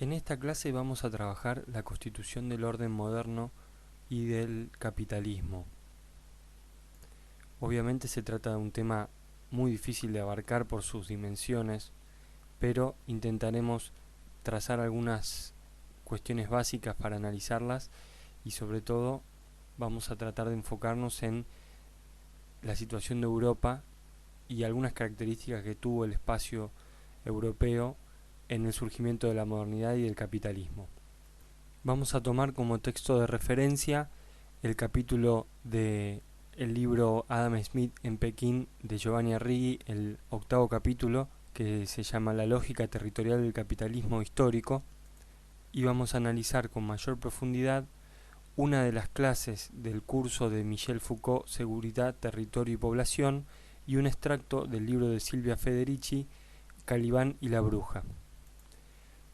En esta clase vamos a trabajar la constitución del orden moderno y del capitalismo. Obviamente se trata de un tema muy difícil de abarcar por sus dimensiones, pero intentaremos trazar algunas cuestiones básicas para analizarlas y sobre todo vamos a tratar de enfocarnos en la situación de Europa y algunas características que tuvo el espacio europeo en el surgimiento de la modernidad y del capitalismo. Vamos a tomar como texto de referencia el capítulo de el libro Adam Smith en Pekín de Giovanni Arrighi, el octavo capítulo, que se llama La lógica territorial del capitalismo histórico, y vamos a analizar con mayor profundidad una de las clases del curso de Michel Foucault, Seguridad, Territorio y Población, y un extracto del libro de Silvia Federici, Calibán y la Bruja.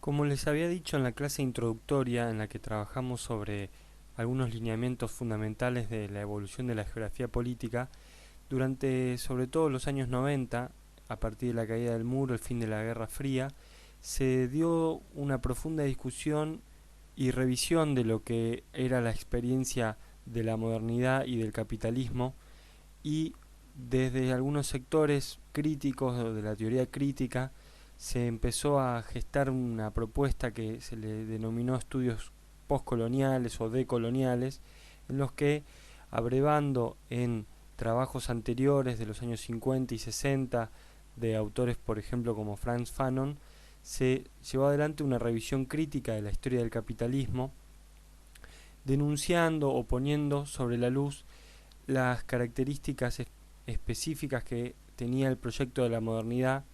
Como les había dicho en la clase introductoria en la que trabajamos sobre algunos lineamientos fundamentales de la evolución de la geografía política, durante sobre todo los años 90, a partir de la caída del muro, el fin de la Guerra Fría, se dio una profunda discusión y revisión de lo que era la experiencia de la modernidad y del capitalismo, y desde algunos sectores críticos de la teoría crítica se empezó a gestar una propuesta que se le denominó estudios postcoloniales o decoloniales, en los que, abrevando en trabajos anteriores de los años 50 y 60 de autores, por ejemplo, como Frantz Fanon, se llevó adelante una revisión crítica de la historia del capitalismo, denunciando o poniendo sobre la luz las características específicas que tenía el proyecto de la modernidad,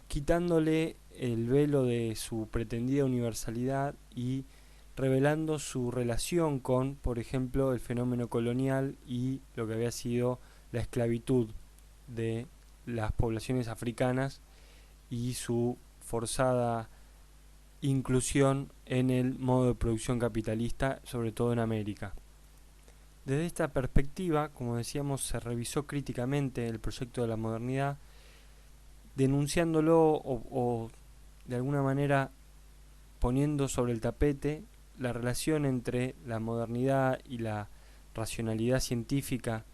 quitándole el velo de su pretendida universalidad y revelando su relación con, por ejemplo, el fenómeno colonial y lo que había sido la esclavitud de las poblaciones africanas y su forzada inclusión en el modo de producción capitalista, sobre todo en América. Desde esta perspectiva, como decíamos, se revisó críticamente el proyecto de la modernidad, denunciándolo o de alguna manera poniendo sobre el tapete la relación entre la modernidad y la racionalidad científica,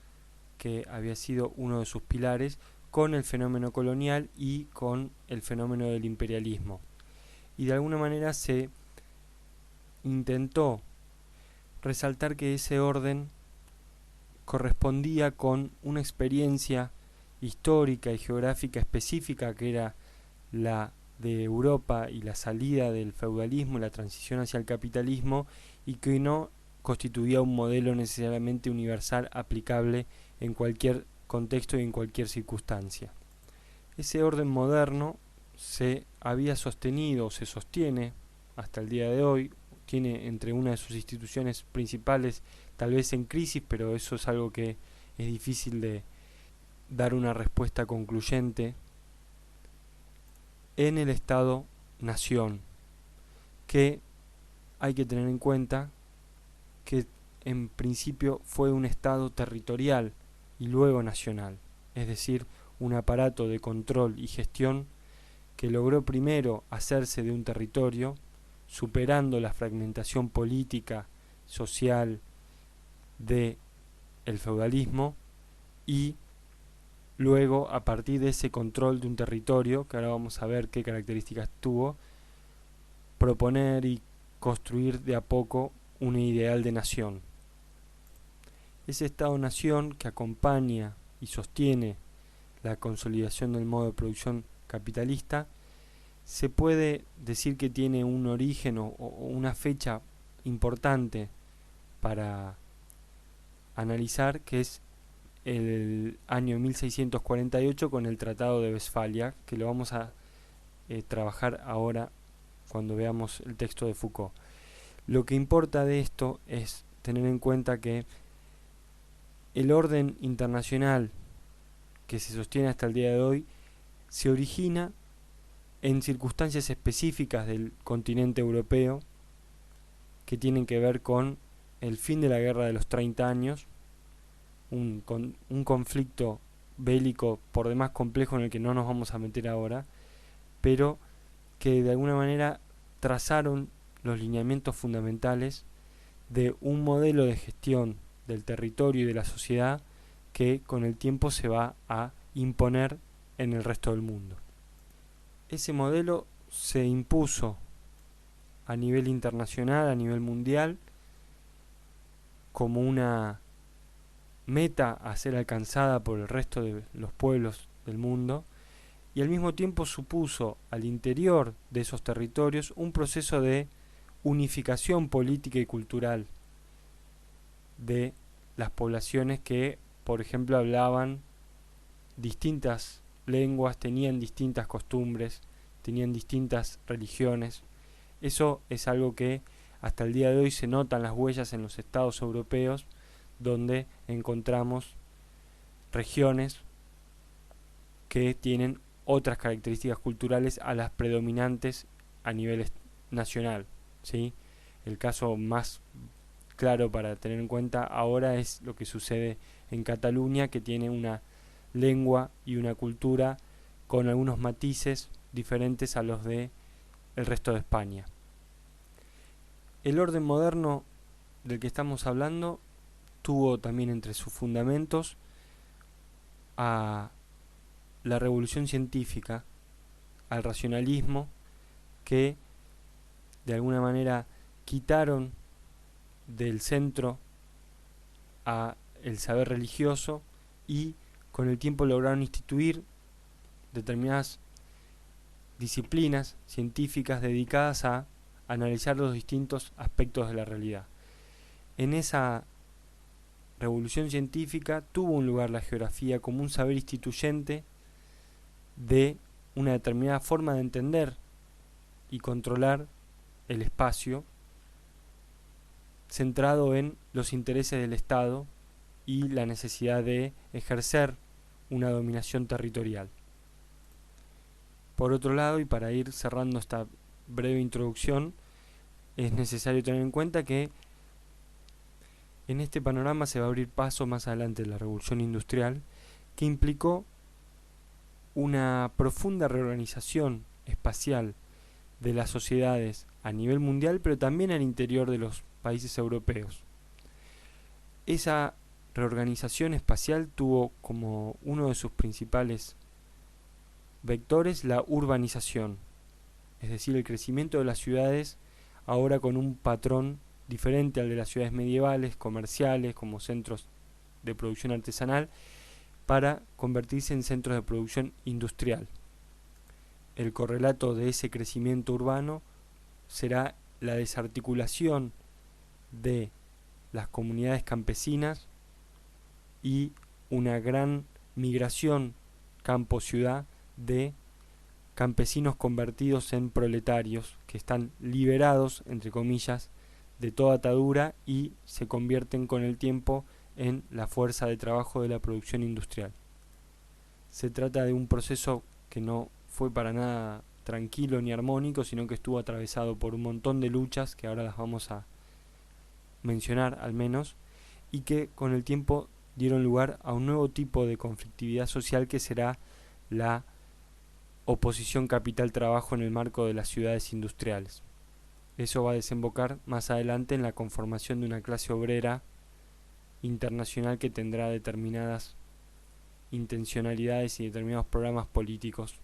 que había sido uno de sus pilares, con el fenómeno colonial y con el fenómeno del imperialismo. Y de alguna manera se intentó resaltar que ese orden correspondía con una experiencia histórica y geográfica específica, que era la de Europa y la salida del feudalismo y la transición hacia el capitalismo, y que no constituía un modelo necesariamente universal aplicable en cualquier contexto y en cualquier circunstancia. Ese orden moderno se había sostenido o se sostiene hasta el día de hoy, tiene entre una de sus instituciones principales tal vez en crisis, pero eso es algo que es difícil de dar una respuesta concluyente, en el Estado-Nación, que hay que tener en cuenta que en principio fue un Estado territorial y luego nacional, es decir, un aparato de control y gestión que logró primero hacerse de un territorio, superando la fragmentación política, social de el feudalismo, y luego, a partir de ese control de un territorio, que ahora vamos a ver qué características tuvo, proponer y construir de a poco un ideal de nación. Ese Estado-nación que acompaña y sostiene la consolidación del modo de producción capitalista, se puede decir que tiene un origen o una fecha importante para analizar, que es el año 1648 con el Tratado de Westfalia, que lo vamos a trabajar ahora cuando veamos el texto de Foucault. Lo que importa de esto es tener en cuenta que el orden internacional que se sostiene hasta el día de hoy se origina en circunstancias específicas del continente europeo, que tienen que ver con el fin de la Guerra de los 30 años, un conflicto bélico por demás complejo en el que no nos vamos a meter ahora, pero que de alguna manera trazaron los lineamientos fundamentales de un modelo de gestión del territorio y de la sociedad que con el tiempo se va a imponer en el resto del mundo. Ese modelo se impuso a nivel internacional, a nivel mundial, como una meta a ser alcanzada por el resto de los pueblos del mundo, y al mismo tiempo supuso al interior de esos territorios un proceso de unificación política y cultural de las poblaciones que, por ejemplo, hablaban distintas lenguas, tenían distintas costumbres, tenían distintas religiones. Eso es algo que hasta el día de hoy se notan las huellas en los estados europeos, donde encontramos regiones que tienen otras características culturales a las predominantes a nivel nacional, ¿sí? El caso más claro para tener en cuenta ahora es lo que sucede en Cataluña, que tiene una lengua y una cultura con algunos matices diferentes a los de el resto de España. El orden moderno del que estamos hablando tuvo también entre sus fundamentos a la revolución científica, al racionalismo, que de alguna manera quitaron del centro a el saber religioso y con el tiempo lograron instituir determinadas disciplinas científicas dedicadas a analizar los distintos aspectos de la realidad. En esa revolución científica tuvo un lugar la geografía como un saber instituyente de una determinada forma de entender y controlar el espacio, centrado en los intereses del Estado y la necesidad de ejercer una dominación territorial. Por otro lado, y para ir cerrando esta breve introducción, es necesario tener en cuenta que en este panorama se va a abrir paso más adelante de la revolución industrial, que implicó una profunda reorganización espacial de las sociedades a nivel mundial, pero también al interior de los países europeos. Esa reorganización espacial tuvo como uno de sus principales vectores la urbanización, es decir, el crecimiento de las ciudades ahora con un patrón diferente al de las ciudades medievales, comerciales, como centros de producción artesanal, para convertirse en centros de producción industrial. El correlato de ese crecimiento urbano será la desarticulación de las comunidades campesinas y una gran migración campo-ciudad de campesinos convertidos en proletarios que están liberados, entre comillas, de toda atadura y se convierten con el tiempo en la fuerza de trabajo de la producción industrial. Se trata de un proceso que no fue para nada tranquilo ni armónico, sino que estuvo atravesado por un montón de luchas que ahora las vamos a mencionar al menos, y que con el tiempo dieron lugar a un nuevo tipo de conflictividad social que será la oposición capital-trabajo en el marco de las ciudades industriales. Eso va a desembocar más adelante en la conformación de una clase obrera internacional que tendrá determinadas intencionalidades y determinados programas políticos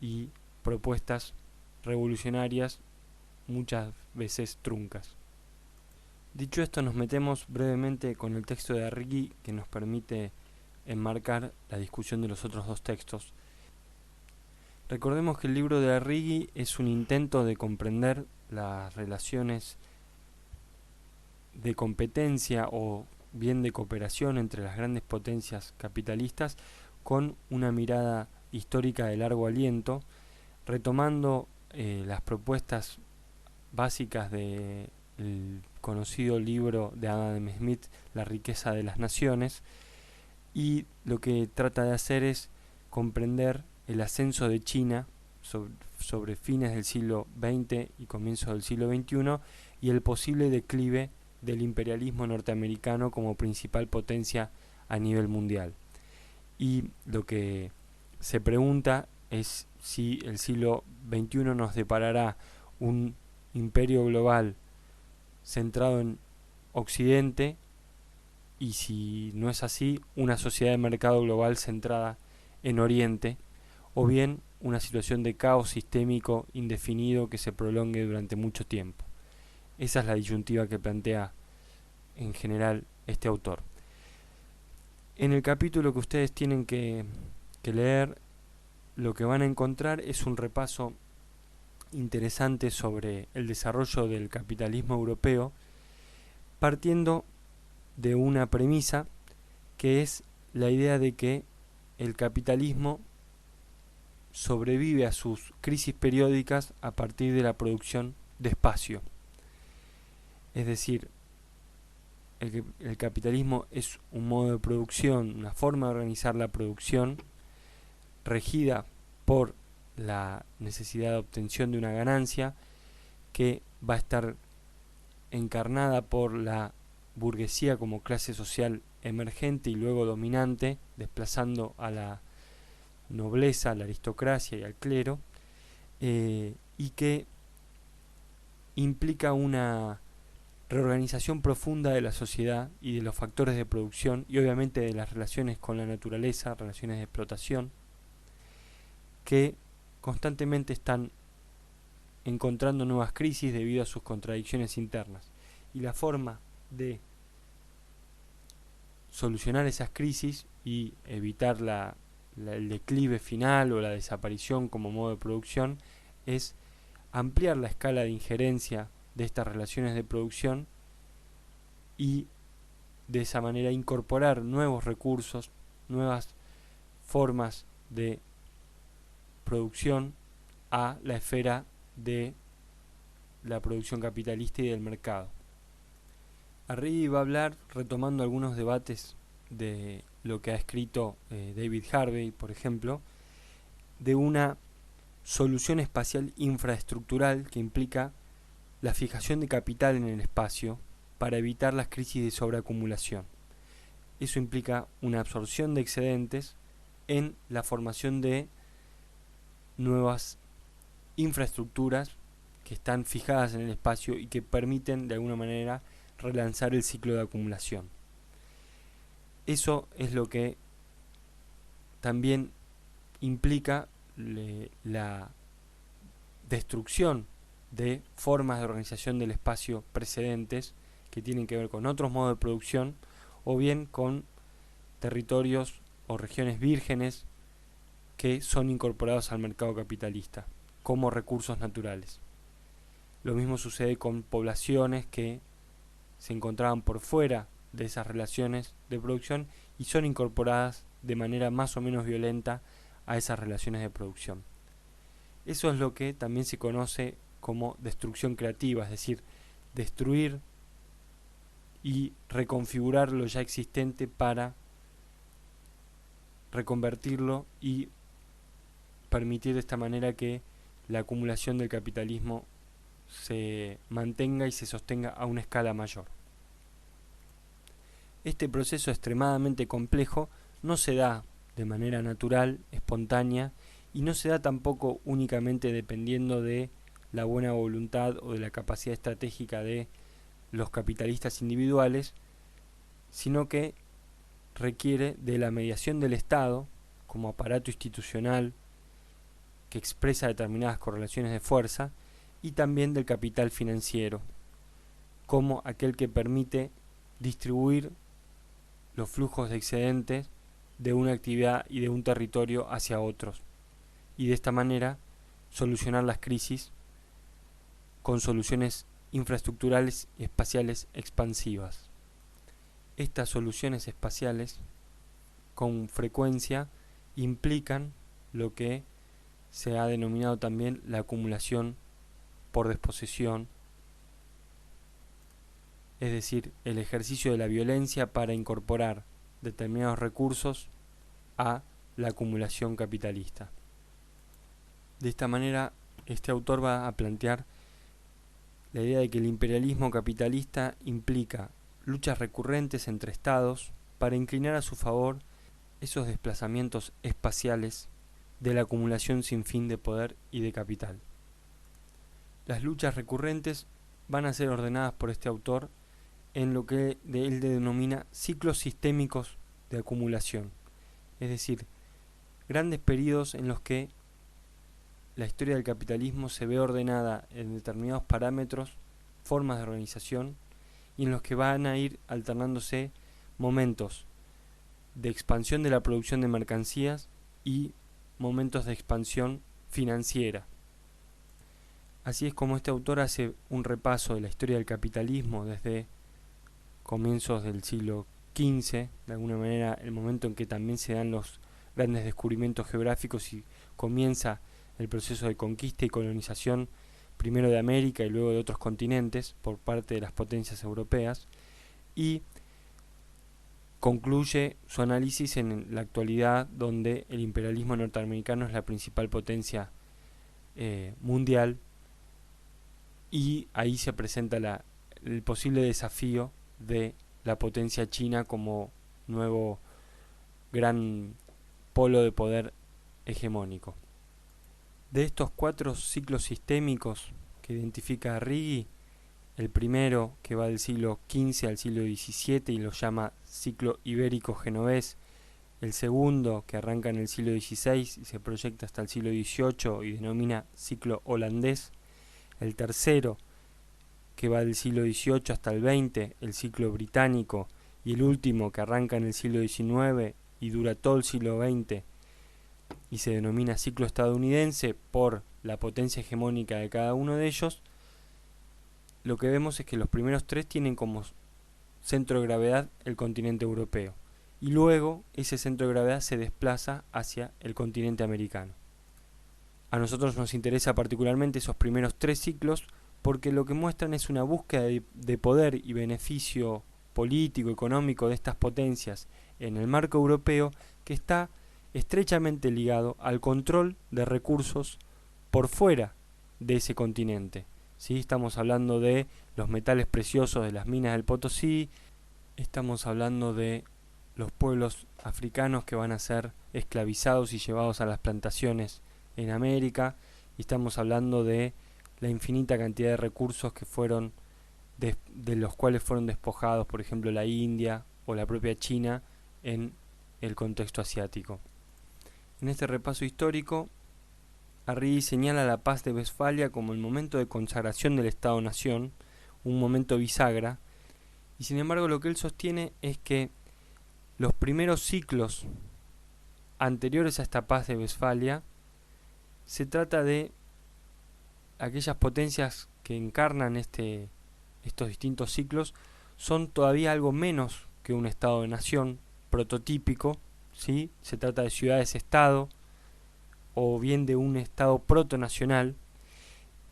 y propuestas revolucionarias, muchas veces truncas. Dicho esto, nos metemos brevemente con el texto de Arrighi, que nos permite enmarcar la discusión de los otros dos textos. Recordemos que el libro de Arrighi es un intento de comprender las relaciones de competencia o bien de cooperación entre las grandes potencias capitalistas con una mirada histórica de largo aliento, retomando las propuestas básicas del conocido libro de Adam Smith, La riqueza de las naciones, y lo que trata de hacer es comprender el ascenso de China sobre fines del siglo XX y comienzos del siglo XXI y el posible declive del imperialismo norteamericano como principal potencia a nivel mundial. Y lo que se pregunta es si el siglo XXI nos deparará un imperio global centrado en Occidente, y si no es así, una sociedad de mercado global centrada en Oriente, o bien una situación de caos sistémico indefinido que se prolongue durante mucho tiempo. Esa es la disyuntiva que plantea en general este autor. En el capítulo que ustedes tienen que leer, lo que van a encontrar es un repaso interesante sobre el desarrollo del capitalismo europeo, partiendo de una premisa que es la idea de que el capitalismo sobrevive a sus crisis periódicas a partir de la producción de espacio. Es decir, el capitalismo es un modo de producción, una forma de organizar la producción regida por la necesidad de obtención de una ganancia que va a estar encarnada por la burguesía como clase social emergente y luego dominante, desplazando a la nobleza, a la aristocracia y al clero, y que implica una reorganización profunda de la sociedad y de los factores de producción y obviamente de las relaciones con la naturaleza, relaciones de explotación, que constantemente están encontrando nuevas crisis debido a sus contradicciones internas. Y la forma de solucionar esas crisis y evitar el declive final o la desaparición como modo de producción es ampliar la escala de injerencia de estas relaciones de producción y de esa manera incorporar nuevos recursos, nuevas formas de producción a la esfera de la producción capitalista y del mercado. Arriba va a hablar, retomando algunos debates de lo que ha escrito David Harvey, por ejemplo, de una solución espacial infraestructural que implica la fijación de capital en el espacio para evitar las crisis de sobreacumulación. Eso implica una absorción de excedentes en la formación de nuevas infraestructuras que están fijadas en el espacio y que permiten de alguna manera relanzar el ciclo de acumulación. Eso es lo que también implica la destrucción de formas de organización del espacio precedentes que tienen que ver con otros modos de producción o bien con territorios o regiones vírgenes que son incorporados al mercado capitalista como recursos naturales. Lo mismo sucede con poblaciones que se encontraban por fuera de esas relaciones de producción y son incorporadas de manera más o menos violenta a esas relaciones de producción. Eso es lo que también se conoce como destrucción creativa, es decir, destruir y reconfigurar lo ya existente para reconvertirlo y permitir de esta manera que la acumulación del capitalismo se mantenga y se sostenga a una escala mayor. Este proceso extremadamente complejo no se da de manera natural, espontánea, y no se da tampoco únicamente dependiendo de la buena voluntad o de la capacidad estratégica de los capitalistas individuales, sino que requiere de la mediación del Estado como aparato institucional que expresa determinadas correlaciones de fuerza y también del capital financiero como aquel que permite distribuir los flujos de excedentes de una actividad y de un territorio hacia otros y de esta manera solucionar las crisis con soluciones infraestructurales y espaciales expansivas. Estas soluciones espaciales con frecuencia implican lo que se ha denominado también la acumulación por desposesión, es decir, el ejercicio de la violencia para incorporar determinados recursos a la acumulación capitalista. De esta manera, este autor va a plantear la idea de que el imperialismo capitalista implica luchas recurrentes entre estados para inclinar a su favor esos desplazamientos espaciales de la acumulación sin fin de poder y de capital. las luchas recurrentes van a ser ordenadas por este autor en lo que él denomina ciclos sistémicos de acumulación, es decir, grandes periodos en los que la historia del capitalismo se ve ordenada en determinados parámetros, formas de organización, y en los que van a ir alternándose momentos de expansión de la producción de mercancías y momentos de expansión financiera. Así es como este autor hace un repaso de la historia del capitalismo desde comienzos del siglo XV, de alguna manera el momento en que también se dan los grandes descubrimientos geográficos y comienza el proceso de conquista y colonización, primero de América y luego de otros continentes por parte de las potencias europeas, y concluye su análisis en la actualidad, donde el imperialismo norteamericano es la principal potencia mundial, y ahí se presenta el posible desafío de la potencia china como nuevo gran polo de poder hegemónico. De estos 4 ciclos sistémicos que identifica Arrighi, el primero, que va del siglo XV al siglo XVII y lo llama ciclo ibérico-genovés, el segundo, que arranca en el siglo XVI y se proyecta hasta el siglo XVIII y denomina ciclo holandés, el tercero, que va del siglo XVIII hasta el XX, el ciclo británico, y el último, que arranca en el siglo XIX y dura todo el siglo XX y se denomina ciclo estadounidense por la potencia hegemónica de cada uno de ellos, lo que vemos es que los primeros 3 tienen como centro de gravedad el continente europeo, y luego ese centro de gravedad se desplaza hacia el continente americano. A nosotros nos interesa particularmente esos primeros 3 ciclos porque lo que muestran es una búsqueda de poder y beneficio político, económico de estas potencias en el marco europeo, que está estrechamente ligado al control de recursos por fuera de ese continente. ¿Sí? Estamos hablando de los metales preciosos de las minas del Potosí, estamos hablando de los pueblos africanos que van a ser esclavizados y llevados a las plantaciones en América, y estamos hablando de la infinita cantidad de recursos que fueron de los cuales fueron despojados, por ejemplo, la India o la propia China en el contexto asiático. En este repaso histórico, Arrighi señala la paz de Westfalia como el momento de consagración del Estado-Nación, un momento bisagra, y sin embargo lo que él sostiene es que los primeros ciclos anteriores a esta paz de Westfalia se trata de aquellas potencias que encarnan estos distintos ciclos son todavía algo menos que un estado de nación prototípico, ¿sí? Se trata de ciudades-estado o bien de un estado protonacional,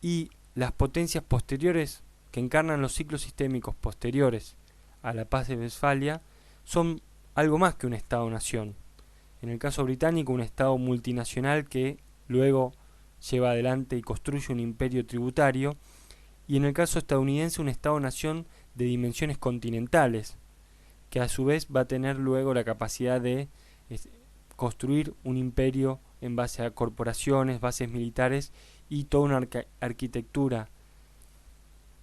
y las potencias posteriores que encarnan los ciclos sistémicos posteriores a la paz de Westfalia son algo más que un estado-nación. En el caso británico, un estado multinacional que luego lleva adelante y construye un imperio tributario, y en el caso estadounidense un estado-nación de dimensiones continentales, que a su vez va a tener luego la capacidad de construir un imperio en base a corporaciones, bases militares y toda una arquitectura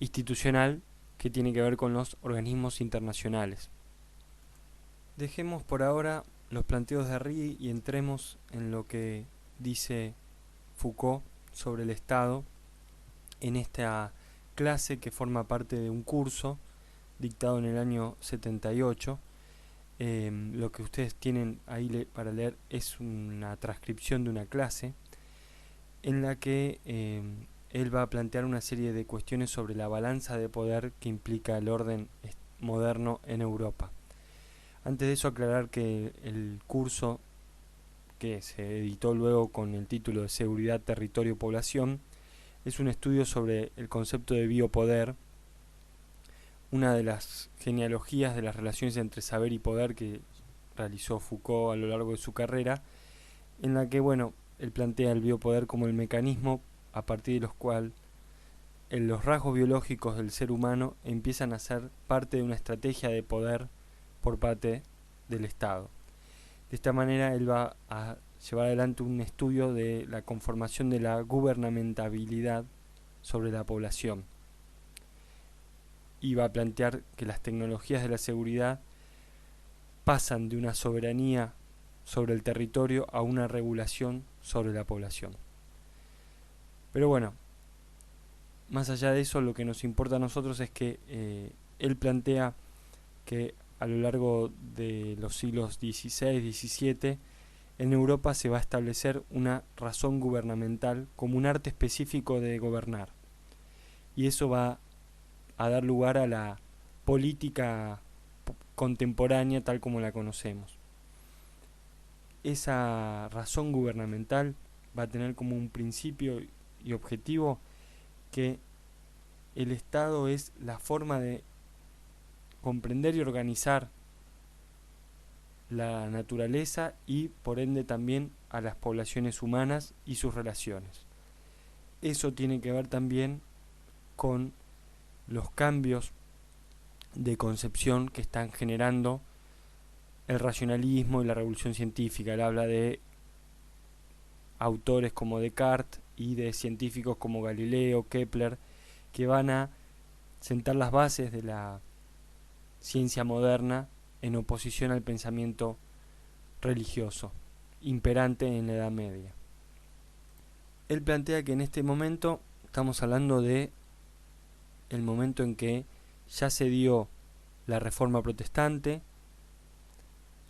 institucional que tiene que ver con los organismos internacionales. Dejemos por ahora los planteos de Arrighi y entremos en lo que dice Foucault sobre el Estado en esta clase que forma parte de un curso dictado en el año 78. Lo que ustedes tienen ahí para leer es una transcripción de una clase en la que él va a plantear una serie de cuestiones sobre la balanza de poder que implica el orden moderno en Europa. Antes de eso, aclarar que el curso, que se editó luego con el título de Seguridad, Territorio, Población, es un estudio sobre el concepto de biopoder, una de las genealogías de las relaciones entre saber y poder que realizó Foucault a lo largo de su carrera, en la que, él plantea el biopoder como el mecanismo a partir de los cuales los rasgos biológicos del ser humano empiezan a ser parte de una estrategia de poder por parte del Estado. De esta manera él va a llevar adelante un estudio de la conformación de la gubernamentabilidad sobre la población. Y va a plantear que las tecnologías de la seguridad pasan de una soberanía sobre el territorio a una regulación sobre la población. Pero bueno, más allá de eso, lo que nos importa a nosotros es que él plantea que a lo largo de los siglos XVI, XVII, en Europa se va a establecer una razón gubernamental como un arte específico de gobernar. Y eso va a dar lugar a la política contemporánea tal como la conocemos. Esa razón gubernamental va a tener como un principio y objetivo que el Estado es la forma de comprender y organizar la naturaleza y por ende también a las poblaciones humanas y sus relaciones. Eso tiene que ver también con los cambios de concepción que están generando el racionalismo y la revolución científica. Él habla de autores como Descartes y de científicos como Galileo, Kepler, que van a sentar las bases de la ciencia moderna en oposición al pensamiento religioso imperante en la Edad Media. Él plantea que en este momento estamos hablando de el momento en que ya se dio la Reforma Protestante,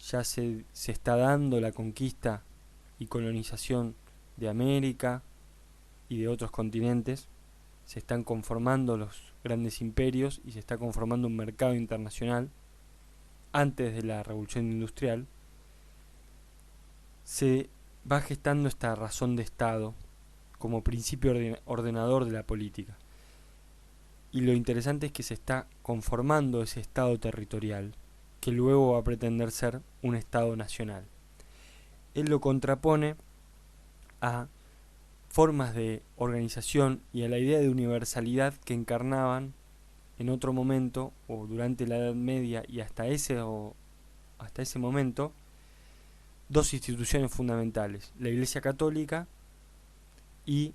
ya se está dando la conquista y colonización de América y de otros continentes, se están conformando los grandes imperios y se está conformando un mercado internacional. Antes de la Revolución Industrial se va gestando esta razón de Estado como principio ordenador de la política. Y lo interesante es que se está conformando ese Estado territorial, que luego va a pretender ser un Estado nacional. Él lo contrapone a formas de organización y a la idea de universalidad que encarnaban en otro momento, o durante la Edad Media y hasta ese momento, dos instituciones fundamentales: la Iglesia Católica y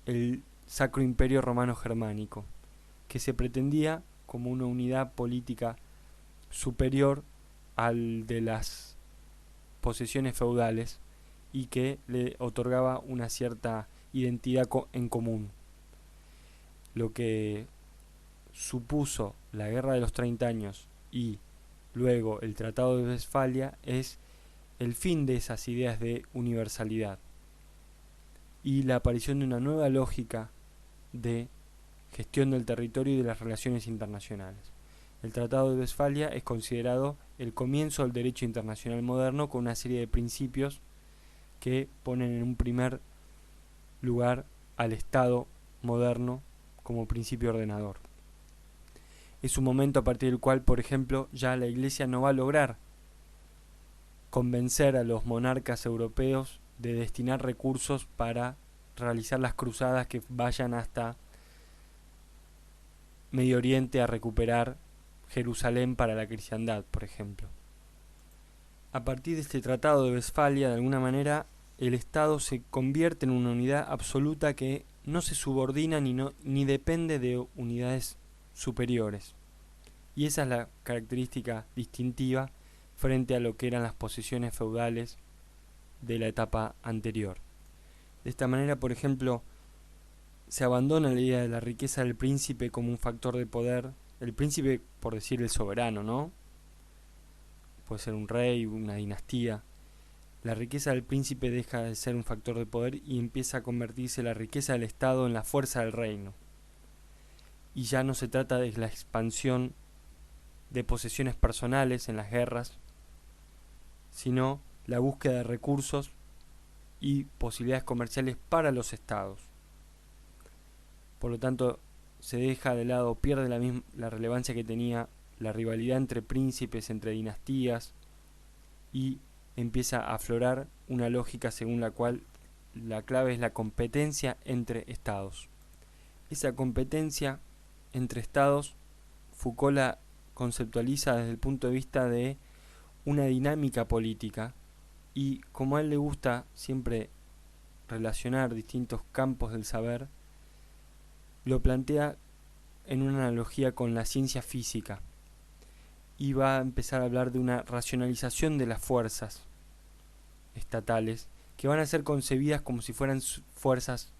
el Sacro Imperio Romano Germánico, que se pretendía como una unidad política superior al de las posesiones feudales y que le otorgaba una cierta identidad en común. Lo que supuso la Guerra de los 30 años y luego el Tratado de Westfalia es el fin de esas ideas de universalidad y la aparición de una nueva lógica de gestión del territorio y de las relaciones internacionales. El Tratado de Westfalia es considerado el comienzo del derecho internacional moderno, con una serie de principios que ponen en un primer lugar al Estado moderno como principio ordenador. Es un momento a partir del cual, por ejemplo, ya la Iglesia no va a lograr convencer a los monarcas europeos de destinar recursos para realizar las cruzadas que vayan hasta Medio Oriente a recuperar Jerusalén para la cristiandad, por ejemplo. A partir de este Tratado de Westfalia, de alguna manera, el Estado se convierte en una unidad absoluta que no se subordina ni depende de unidades superiores. Y esa es la característica distintiva frente a lo que eran las posesiones feudales de la etapa anterior. De esta manera, por ejemplo, se abandona la idea de la riqueza del príncipe como un factor de poder. El príncipe, por decir el soberano, ¿no? Puede ser un rey, una dinastía. La riqueza del príncipe deja de ser un factor de poder y empieza a convertirse la riqueza del Estado en la fuerza del reino. Y ya no se trata de la expansión de posesiones personales en las guerras, sino la búsqueda de recursos y posibilidades comerciales para los estados. Por lo tanto, se deja de lado, pierde la relevancia que tenía la rivalidad entre príncipes, entre dinastías, y empieza a aflorar una lógica según la cual la clave es la competencia entre estados. Esa competencia entre estados, Foucault la conceptualiza desde el punto de vista de una dinámica política, y como a él le gusta siempre relacionar distintos campos del saber, lo plantea en una analogía con la ciencia física y va a empezar a hablar de una racionalización de las fuerzas estatales que van a ser concebidas como si fueran fuerzas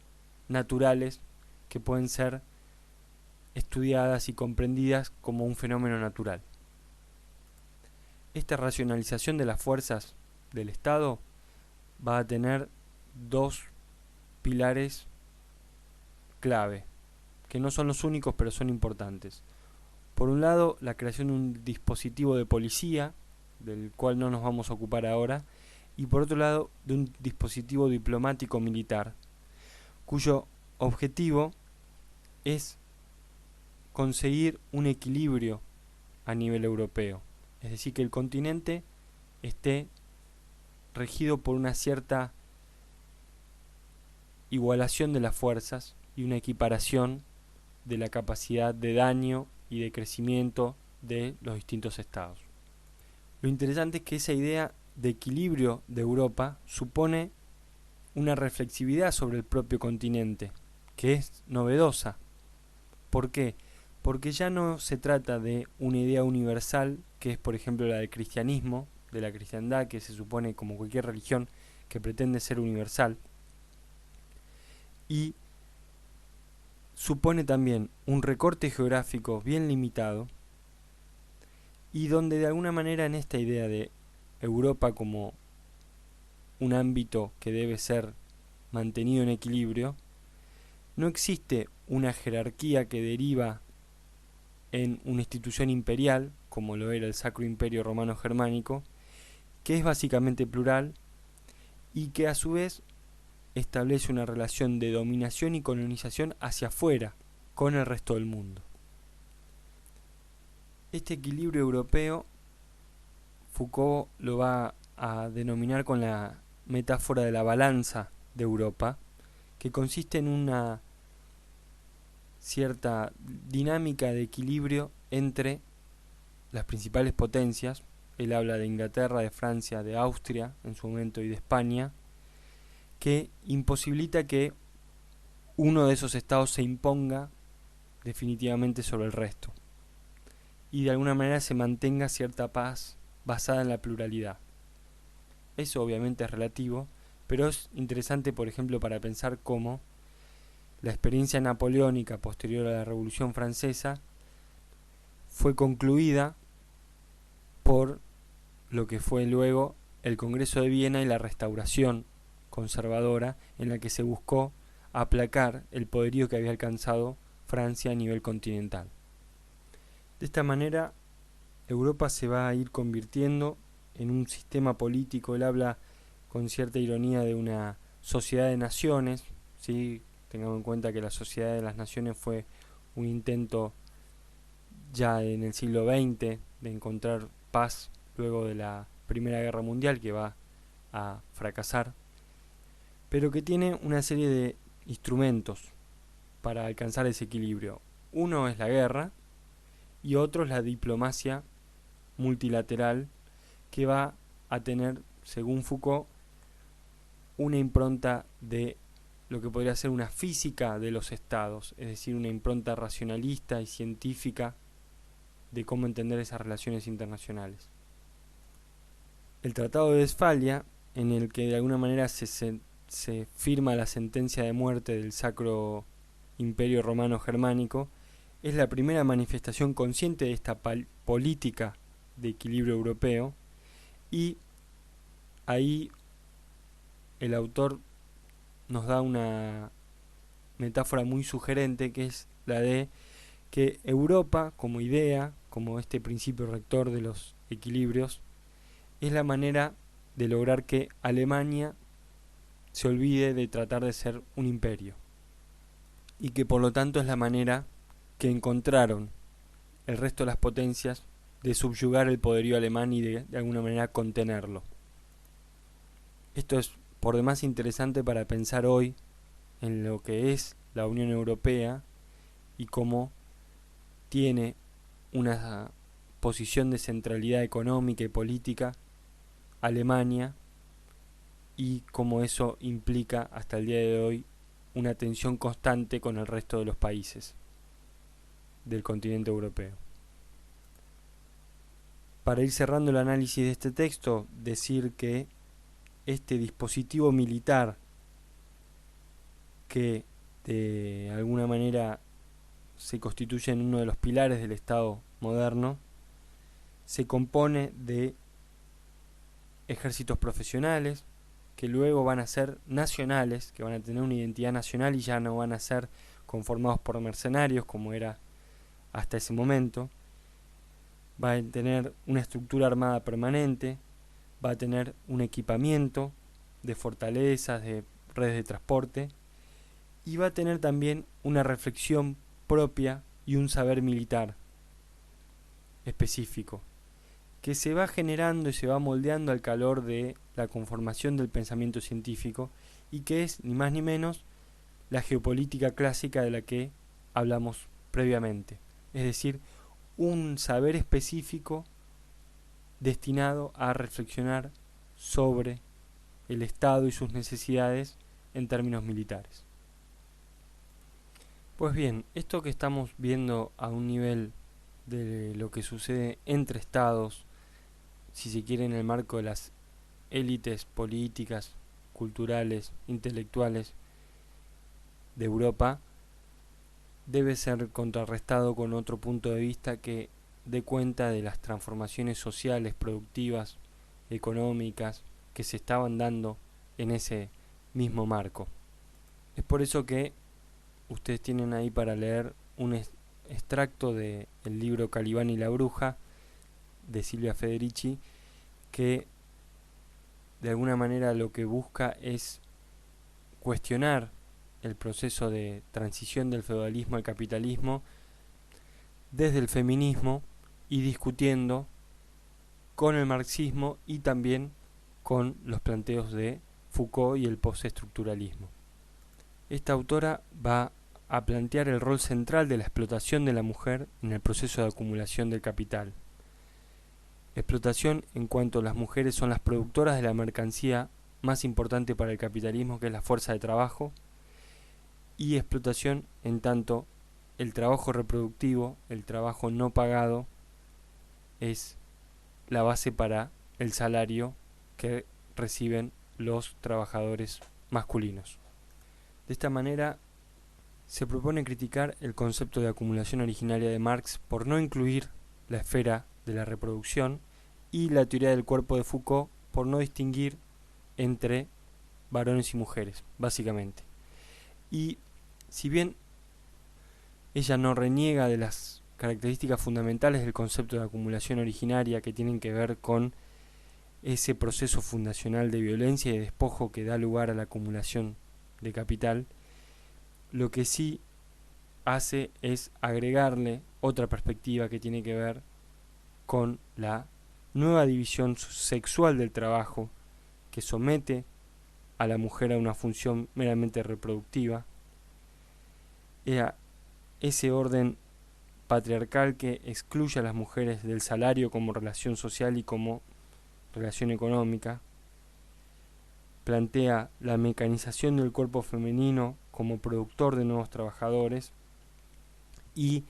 naturales que pueden ser estudiadas y comprendidas como un fenómeno natural. Esta racionalización de las fuerzas del Estado va a tener dos pilares clave, que no son los únicos pero son importantes. Por un lado, la creación de un dispositivo de policía, del cual no nos vamos a ocupar ahora, y por otro lado, de un dispositivo diplomático militar, cuyo objetivo es conseguir un equilibrio a nivel europeo, es decir, que el continente esté regido por una cierta igualación de las fuerzas y una equiparación de la capacidad de daño y de crecimiento de los distintos estados. Lo interesante es que esa idea de equilibrio de Europa supone una reflexividad sobre el propio continente, que es novedosa. ¿Por qué? Porque ya no se trata de una idea universal, que es por ejemplo la del cristianismo, de la cristiandad, que se supone como cualquier religión que pretende ser universal, y supone también un recorte geográfico bien limitado, y donde de alguna manera en esta idea de Europa como un ámbito que debe ser mantenido en equilibrio, no existe una jerarquía que deriva en una institución imperial, como lo era el Sacro Imperio Romano Germánico, que es básicamente plural y que a su vez establece una relación de dominación y colonización hacia afuera con el resto del mundo. Este equilibrio europeo Foucault lo va a denominar con la metáfora de la balanza de Europa, que consiste en una cierta dinámica de equilibrio entre las principales potencias. Él habla de Inglaterra, de Francia, de Austria en su momento y de España, que imposibilita que uno de esos estados se imponga definitivamente sobre el resto y de alguna manera se mantenga cierta paz basada en la pluralidad. Eso obviamente es relativo, pero es interesante, por ejemplo, para pensar cómo la experiencia napoleónica posterior a la Revolución Francesa fue concluida por lo que fue luego el Congreso de Viena y la Restauración conservadora, en la que se buscó aplacar el poderío que había alcanzado Francia a nivel continental. De esta manera, Europa se va a ir convirtiendo en un sistema político. Él habla con cierta ironía de una sociedad de naciones, ¿sí? Tengamos en cuenta que la sociedad de las naciones fue un intento ya en el siglo XX de encontrar paz luego de la Primera Guerra Mundial, que va a fracasar, pero que tiene una serie de instrumentos para alcanzar ese equilibrio. Uno es la guerra y otro es la diplomacia multilateral, que va a tener, según Foucault, una impronta de lo que podría ser una física de los estados, es decir, una impronta racionalista y científica de cómo entender esas relaciones internacionales. El Tratado de Westfalia, en el que de alguna manera se firma la sentencia de muerte del Sacro Imperio Romano Germánico, es la primera manifestación consciente de esta política de equilibrio europeo, y ahí el autor nos da una metáfora muy sugerente, que es la de que Europa como idea, como este principio rector de los equilibrios, es la manera de lograr que Alemania se olvide de tratar de ser un imperio, y que por lo tanto es la manera que encontraron el resto de las potencias de subyugar el poderío alemán y de alguna manera contenerlo. Esto es por demás interesante para pensar hoy en lo que es la Unión Europea y cómo tiene una posición de centralidad económica y política Alemania, y cómo eso implica hasta el día de hoy una tensión constante con el resto de los países del continente europeo. Para ir cerrando el análisis de este texto, decir que este dispositivo militar que de alguna manera se constituye en uno de los pilares del Estado moderno, se compone de ejércitos profesionales que luego van a ser nacionales, que van a tener una identidad nacional y ya no van a ser conformados por mercenarios como era hasta ese momento. Va a tener una estructura armada permanente, va a tener un equipamiento de fortalezas, de redes de transporte, y va a tener también una reflexión propia y un saber militar específico, que se va generando y se va moldeando al calor de la conformación del pensamiento científico, y que es ni más ni menos la geopolítica clásica de la que hablamos previamente, es decir, un saber específico destinado a reflexionar sobre el Estado y sus necesidades en términos militares. Pues bien, esto que estamos viendo a un nivel de lo que sucede entre estados, si se quiere en el marco de las élites políticas, culturales, intelectuales de Europa, debe ser contrarrestado con otro punto de vista que dé cuenta de las transformaciones sociales, productivas, económicas que se estaban dando en ese mismo marco. Es por eso que ustedes tienen ahí para leer un extracto del libro Calibán y la bruja de Silvia Federici, que de alguna manera lo que busca es cuestionar el proceso de transición del feudalismo al capitalismo desde el feminismo y discutiendo con el marxismo y también con los planteos de Foucault y el postestructuralismo. Esta autora va a plantear el rol central de la explotación de la mujer en el proceso de acumulación del capital. Explotación en cuanto las mujeres son las productoras de la mercancía más importante para el capitalismo, que es la fuerza de trabajo, y explotación en tanto el trabajo reproductivo, el trabajo no pagado, es la base para el salario que reciben los trabajadores masculinos. De esta manera se propone criticar el concepto de acumulación originaria de Marx por no incluir la esfera de la reproducción, y la teoría del cuerpo de Foucault por no distinguir entre varones y mujeres, básicamente. Y si bien ella no reniega de las características fundamentales del concepto de acumulación originaria, que tienen que ver con ese proceso fundacional de violencia y de despojo que da lugar a la acumulación de capital, lo que sí hace es agregarle otra perspectiva que tiene que ver con la nueva división sexual del trabajo, que somete a la mujer a una función meramente reproductiva, ese orden patriarcal que excluye a las mujeres del salario como relación social y como relación económica, plantea la mecanización del cuerpo femenino como productor de nuevos trabajadores y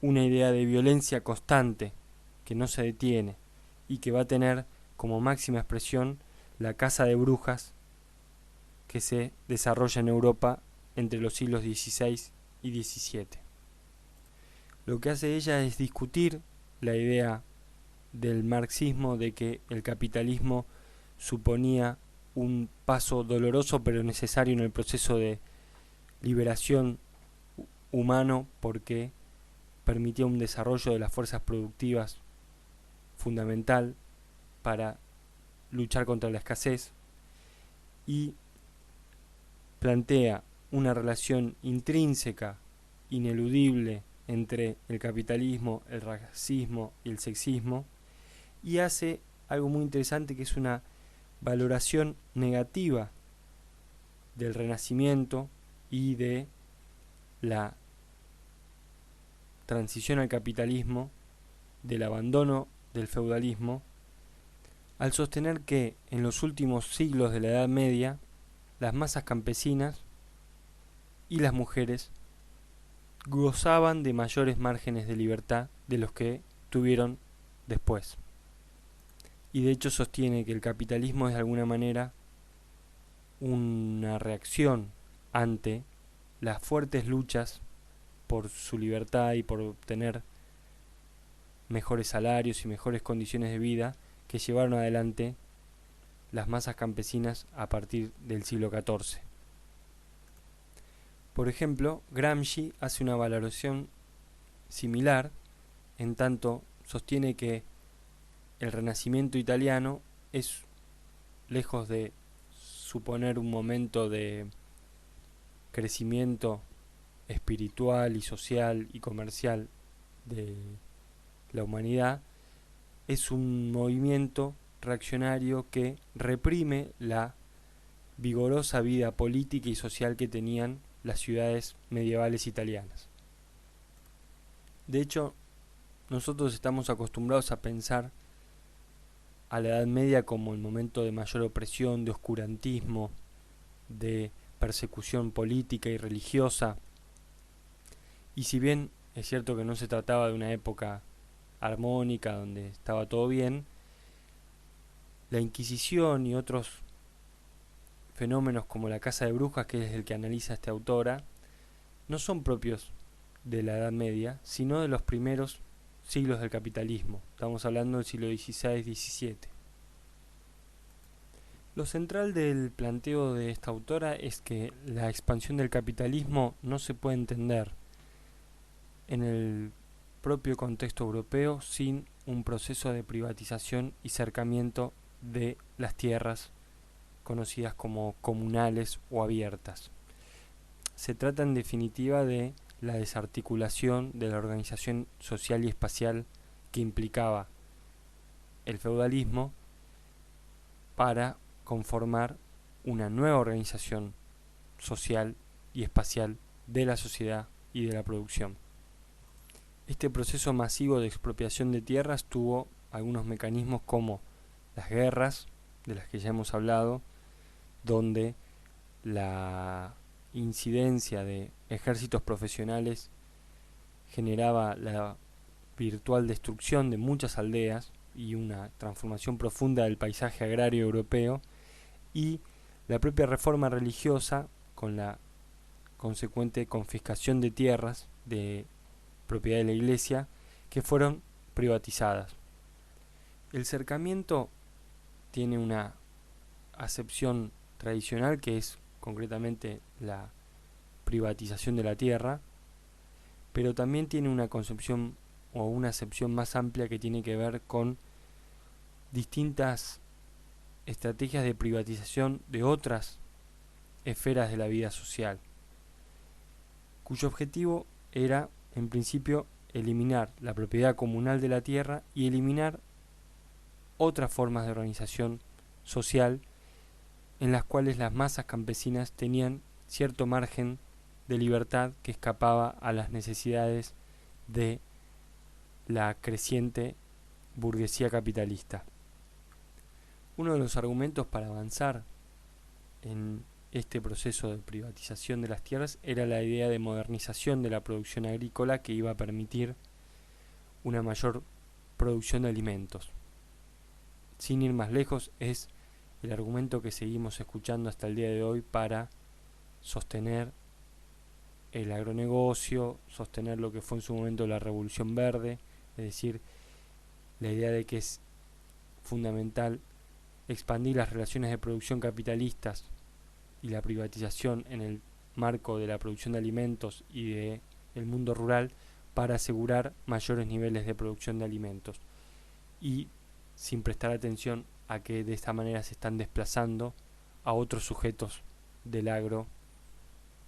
una idea de violencia constante que no se detiene y que va a tener como máxima expresión la caza de brujas que se desarrolla en Europa entre los siglos XVI y XVII. Lo que hace ella es discutir la idea del marxismo de que el capitalismo suponía un paso doloroso pero necesario en el proceso de liberación humano, porque permitía un desarrollo de las fuerzas productivas fundamental para luchar contra la escasez, y plantea una relación intrínseca, ineludible, entre el capitalismo, el racismo y el sexismo, y hace algo muy interesante, que es una valoración negativa del Renacimiento y de la transición al capitalismo, del abandono del feudalismo, al sostener que en los últimos siglos de la Edad Media las masas campesinas y las mujeres gozaban de mayores márgenes de libertad de los que tuvieron después. Y de hecho sostiene que el capitalismo es de alguna manera una reacción ante las fuertes luchas por su libertad y por obtener mejores salarios y mejores condiciones de vida que llevaron adelante las masas campesinas a partir del siglo XIV. Por ejemplo, Gramsci hace una valoración similar, en tanto sostiene que el Renacimiento italiano es, lejos de suponer un momento de crecimiento espiritual y social y comercial de la humanidad, es un movimiento reaccionario que reprime la vigorosa vida política y social que tenían las ciudades medievales italianas. De hecho, nosotros estamos acostumbrados a pensar a la Edad Media como el momento de mayor opresión, de oscurantismo, de persecución política y religiosa. Y si bien es cierto que no se trataba de una época armónica donde estaba todo bien, la Inquisición y otros fenómenos como la caza de brujas, que es el que analiza esta autora, no son propios de la Edad Media, sino de los primeros siglos del capitalismo. Estamos hablando del siglo XVI-XVII. Lo central del planteo de esta autora es que la expansión del capitalismo no se puede entender en el propio contexto europeo sin un proceso de privatización y cercamiento de las tierras conocidas como comunales o abiertas. Se trata en definitiva de la desarticulación de la organización social y espacial que implicaba el feudalismo para conformar una nueva organización social y espacial de la sociedad y de la producción. Este proceso masivo de expropiación de tierras tuvo algunos mecanismos como las guerras, de las que ya hemos hablado, donde la incidencia de ejércitos profesionales generaba la virtual destrucción de muchas aldeas y una transformación profunda del paisaje agrario europeo, y la propia reforma religiosa con la consecuente confiscación de tierras de propiedad de la Iglesia que fueron privatizadas. El cercamiento tiene una acepción tradicional que es concretamente la privatización de la tierra, pero también tiene una concepción o una acepción más amplia que tiene que ver con distintas estrategias de privatización de otras esferas de la vida social, cuyo objetivo era, en principio, eliminar la propiedad comunal de la tierra y eliminar otras formas de organización social en las cuales las masas campesinas tenían cierto margen de libertad que escapaba a las necesidades de la creciente burguesía capitalista. Uno de los argumentos para avanzar en este proceso de privatización de las tierras era la idea de modernización de la producción agrícola que iba a permitir una mayor producción de alimentos. Sin ir más lejos, es el argumento que seguimos escuchando hasta el día de hoy para sostener el agronegocio, sostener lo que fue en su momento la Revolución Verde, es decir, la idea de que es fundamental expandir las relaciones de producción capitalistas y la privatización en el marco de la producción de alimentos y de el mundo rural para asegurar mayores niveles de producción de alimentos, y sin prestar atención a que de esta manera se están desplazando a otros sujetos del agro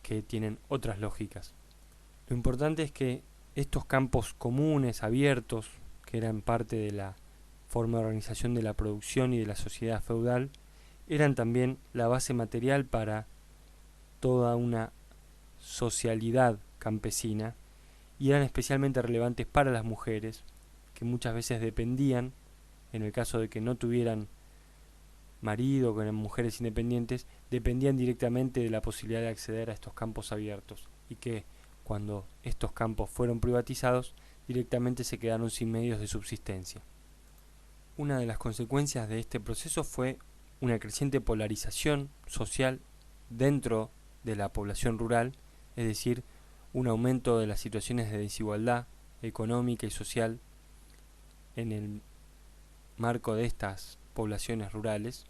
que tienen otras lógicas. Lo importante es que estos campos comunes, abiertos, que eran parte de la forma de organización de la producción y de la sociedad feudal, eran también la base material para toda una socialidad campesina y eran especialmente relevantes para las mujeres, que muchas veces dependían, en el caso de que no tuvieran marido, que eran mujeres independientes, dependían directamente de la posibilidad de acceder a estos campos abiertos, y que cuando estos campos fueron privatizados, directamente se quedaron sin medios de subsistencia. Una de las consecuencias de este proceso fue una creciente polarización social dentro de la población rural, es decir, un aumento de las situaciones de desigualdad económica y social en el marco de estas poblaciones rurales,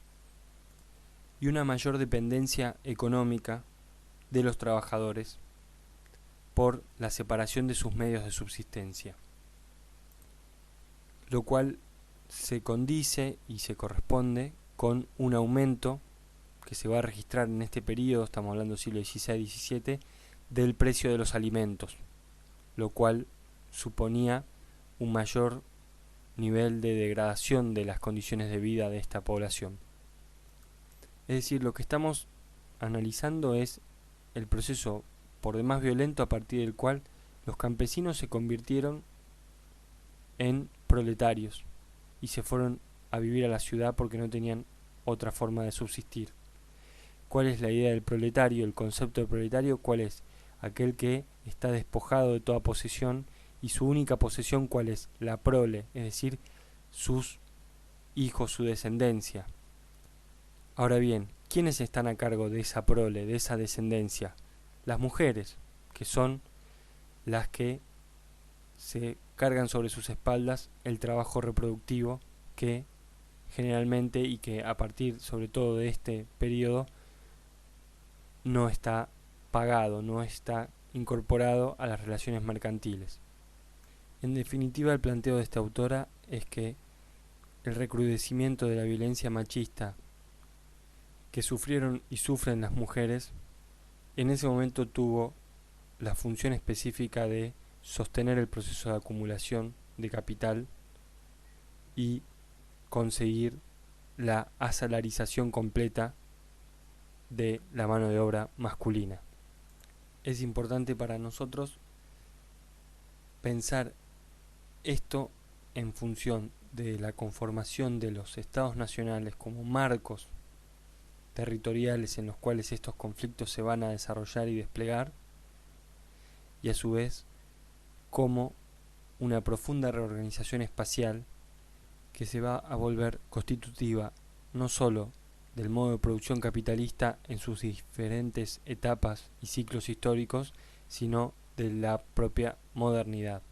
y una mayor dependencia económica de los trabajadores por la separación de sus medios de subsistencia, lo cual se condice y se corresponde con un aumento que se va a registrar en este periodo, estamos hablando del siglo XVI-XVII, del precio de los alimentos, lo cual suponía un mayor nivel de degradación de las condiciones de vida de esta población. Es decir, lo que estamos analizando es el proceso por demás violento a partir del cual los campesinos se convirtieron en proletarios y se fueron a vivir a la ciudad porque no tenían otra forma de subsistir. ¿Cuál es la idea del proletario? El concepto de proletario, ¿cuál es? Aquel que está despojado de toda posesión, y su única posesión, ¿cuál es? La prole, es decir, sus hijos, su descendencia. Ahora bien, ¿quiénes están a cargo de esa prole, de esa descendencia? Las mujeres, que son las que se cargan sobre sus espaldas el trabajo reproductivo que generalmente, y que a partir sobre todo de este periodo, no está pagado, no está incorporado a las relaciones mercantiles. En definitiva, el planteo de esta autora es que el recrudecimiento de la violencia machista que sufrieron y sufren las mujeres en ese momento tuvo la función específica de sostener el proceso de acumulación de capital y conseguir la asalarización completa de la mano de obra masculina. Es importante para nosotros pensar esto en función de la conformación de los estados nacionales como marcos territoriales en los cuales estos conflictos se van a desarrollar y desplegar, y a su vez como una profunda reorganización espacial que se va a volver constitutiva no sólo del modo de producción capitalista en sus diferentes etapas y ciclos históricos, sino de la propia modernidad.